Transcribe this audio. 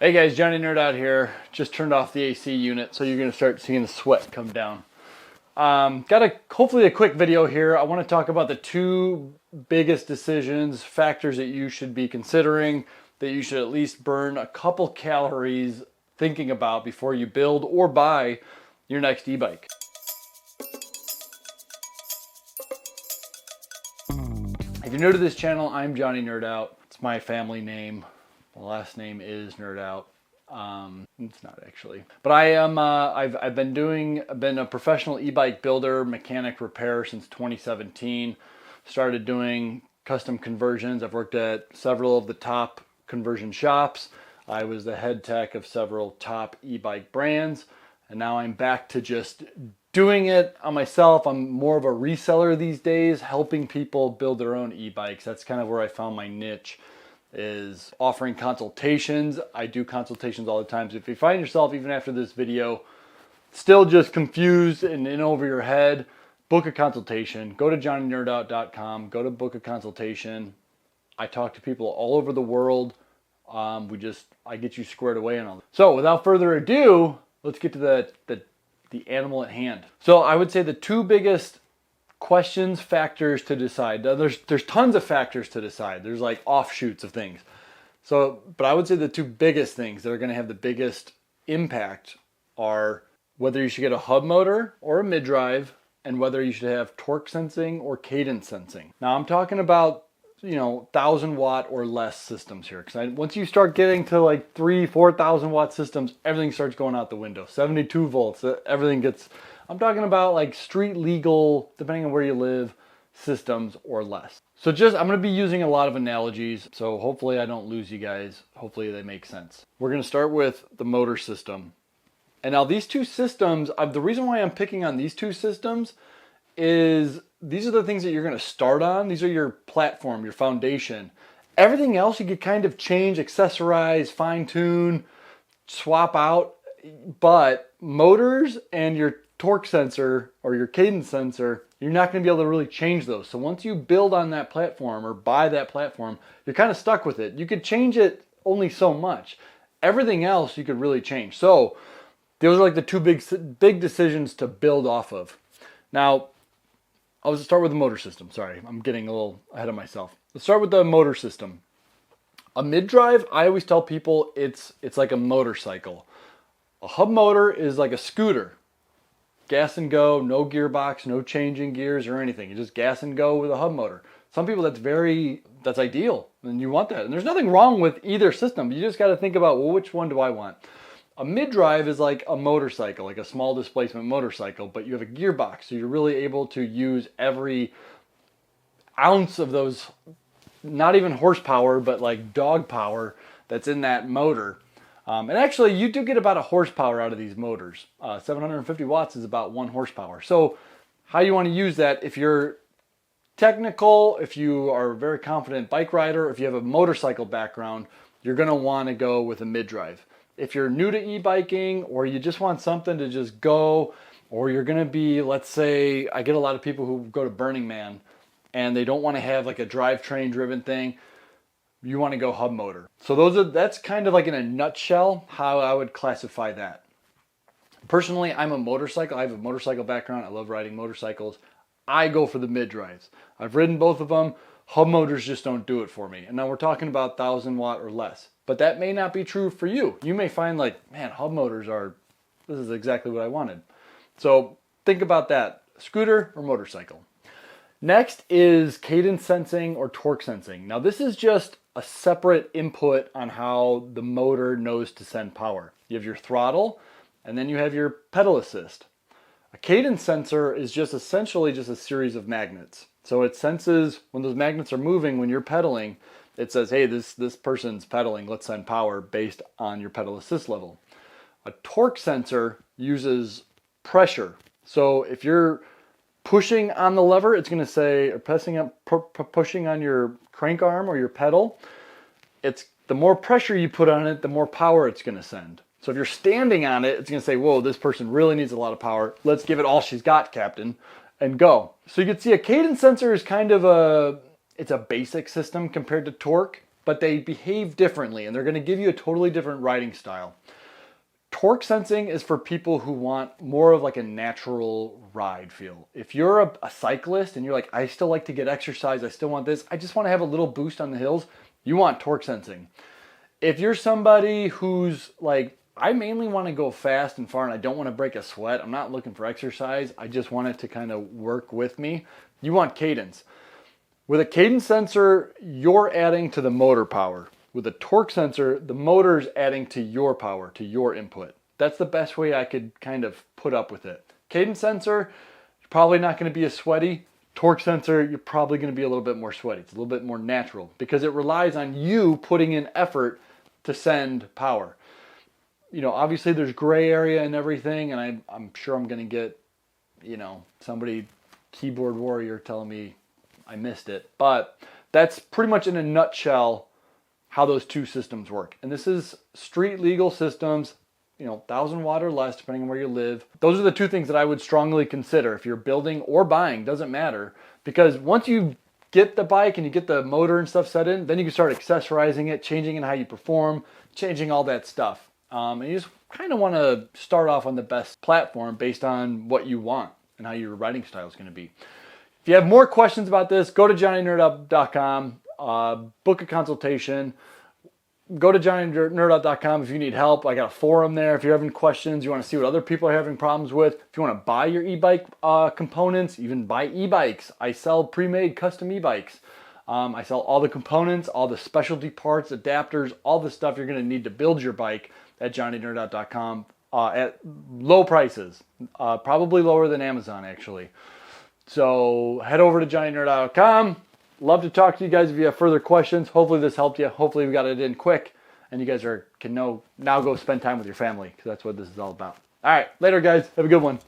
Hey guys, Johnny Nerd out here. Just turned off the AC unit, so you're going to start seeing the sweat come down. Hopefully a quick video here. I want to talk about the two biggest decisions, factors that you should be considering, that you should at least burn a couple calories thinking about before you build or buy your next e-bike. If you're new to this channel, I'm Johnny Nerd Out. It's my family name. My last name is Nerd Out. It's not actually, but I am. I've been a professional e-bike builder, mechanic, repair since 2017. Started doing custom conversions. I've worked at several of the top conversion shops. I was the head tech of several top e-bike brands, and now I'm back to just doing it on myself. I'm more of a reseller these days, helping people build their own e-bikes. That's kind of where I found my niche, is offering consultations. I do consultations all the time. So if you find yourself, even after this video, still just confused and in over your head, book a consultation. Go to johnnynerdout.com, go to book a consultation. I talk to people all over the world. I get you squared away and all. So without further ado, let's get to the animal at hand. So I would say the two biggest questions, factors to decide. Now, there's tons of factors to decide. There's like offshoots of things. But I would say the two biggest things that are going to have the biggest impact are whether you should get a hub motor or a mid-drive, and whether you should have torque sensing or cadence sensing. Now I'm talking about 1,000 watt or less systems here, because once you start getting to like 3,000-4,000 watt systems, everything starts going out the window. 72 volts, everything gets. I'm talking about like street legal, depending on where you live, systems or less. So I'm going to be using a lot of analogies, so hopefully I don't lose you guys. Hopefully they make sense. We're going to start with the motor system. And now these two systems, the reason why I'm picking on these two systems is these are the things that you're going to start on. These are your platform, your foundation. Everything else you could kind of change, accessorize, fine tune, swap out. But motors and your torque sensor or your cadence sensor, you're not going to be able to really change those. So once you build on that platform or buy that platform, you're kind of stuck with it. You could change it only so much. Everything else you could really change. So those are like the two big decisions to build off of. Now, I'll just start with the motor system. Sorry, I'm getting a little ahead of myself. Let's start with the motor system. A mid-drive, I always tell people it's like a motorcycle. A hub motor is like a scooter. Gas and go, no gearbox, no changing gears or anything. You just gas and go with a hub motor. Some people that's ideal, and you want that. And there's nothing wrong with either system. You just got to think about, well, which one do I want? A mid-drive is like a motorcycle, like a small displacement motorcycle, but you have a gearbox, so you're really able to use every ounce of those, not even horsepower, but like dog power that's in that motor. And actually, you do get about a horsepower out of these motors. 750 watts is about 1 horsepower. So how you want to use that, if you're technical, if you are a very confident bike rider, if you have a motorcycle background, you're going to want to go with a mid-drive. If you're new to e-biking, or you just want something to just go, or you're going to be, let's say, I get a lot of people who go to Burning Man and they don't want to have like a drivetrain driven thing. You want to go hub motor. So that's kind of like in a nutshell how I would classify that. Personally, I have a motorcycle background. I love riding motorcycles. I go for the mid-drives. I've ridden both of them. Hub motors just don't do it for me. And now we're talking about 1,000 watt or less. But that may not be true for you. You may find like, man, hub motors this is exactly what I wanted. So think about that. Scooter or motorcycle. Next is cadence sensing or torque sensing. Now this is just a separate input on how the motor knows to send power. You have your throttle, and then you have your pedal assist. A cadence sensor is essentially just a series of magnets. So it senses when those magnets are moving, when you're pedaling, it says, hey, this person's pedaling, let's send power based on your pedal assist level. A torque sensor uses pressure. So if you're pushing on the lever, it's going to say, or pushing on your crank arm or your pedal, the more pressure you put on it, the more power it's going to send. So if you're standing on it, it's going to say, whoa, this person really needs a lot of power. Let's give it all she's got, Captain, and go. So you can see a cadence sensor is kind of it's a basic system compared to torque. but they behave differently and they're going to give you a totally different riding style. Torque sensing is for people who want more of like a natural ride feel. If you're a cyclist and you're like, I still like to get exercise, I still want this, I just want to have a little boost on the hills, you want torque sensing. If you're somebody who's like, I mainly want to go fast and far and I don't want to break a sweat, I'm not looking for exercise, I just want it to kind of work with me, you want cadence. With a cadence sensor, you're adding to the motor power. With a torque sensor, the motor's adding to your power, to your input. That's the best way I could kind of put up with it. Cadence sensor, you're probably not going to be as sweaty. Torque sensor, you're probably going to be a little bit more sweaty. It's a little bit more natural because it relies on you putting in effort to send power. You know, obviously there's gray area and everything, and I'm sure I'm going to get, you know, somebody, keyboard warrior, telling me I missed it. But that's pretty much in a nutshell how those two systems work. And this is street legal systems, you know, 1,000 watt or less, depending on where you live. Those are the two things that I would strongly consider if you're building or buying, doesn't matter. Because once you get the bike and you get the motor and stuff set in, then you can start accessorizing it, changing in how you perform, changing all that stuff. And you just kind of want to start off on the best platform based on what you want and how your riding style is going to be. If you have more questions about this, go to johnnynerd.com, book a consultation. Go to johnnynerd.com if you need help. I got a forum there. If you're having questions, you want to see what other people are having problems with. If you want to buy your e-bike components, even buy e-bikes. I sell pre-made custom e-bikes. I sell all the components, all the specialty parts, adapters, all the stuff you're going to need to build your bike at johnnynerd.com at low prices, probably lower than Amazon actually. So head over to johnnynerd.com. Love to talk to you guys if you have further questions. Hopefully this helped you. Hopefully we got it in quick and you guys can now go spend time with your family because that's what this is all about. All right, later guys. Have a good one.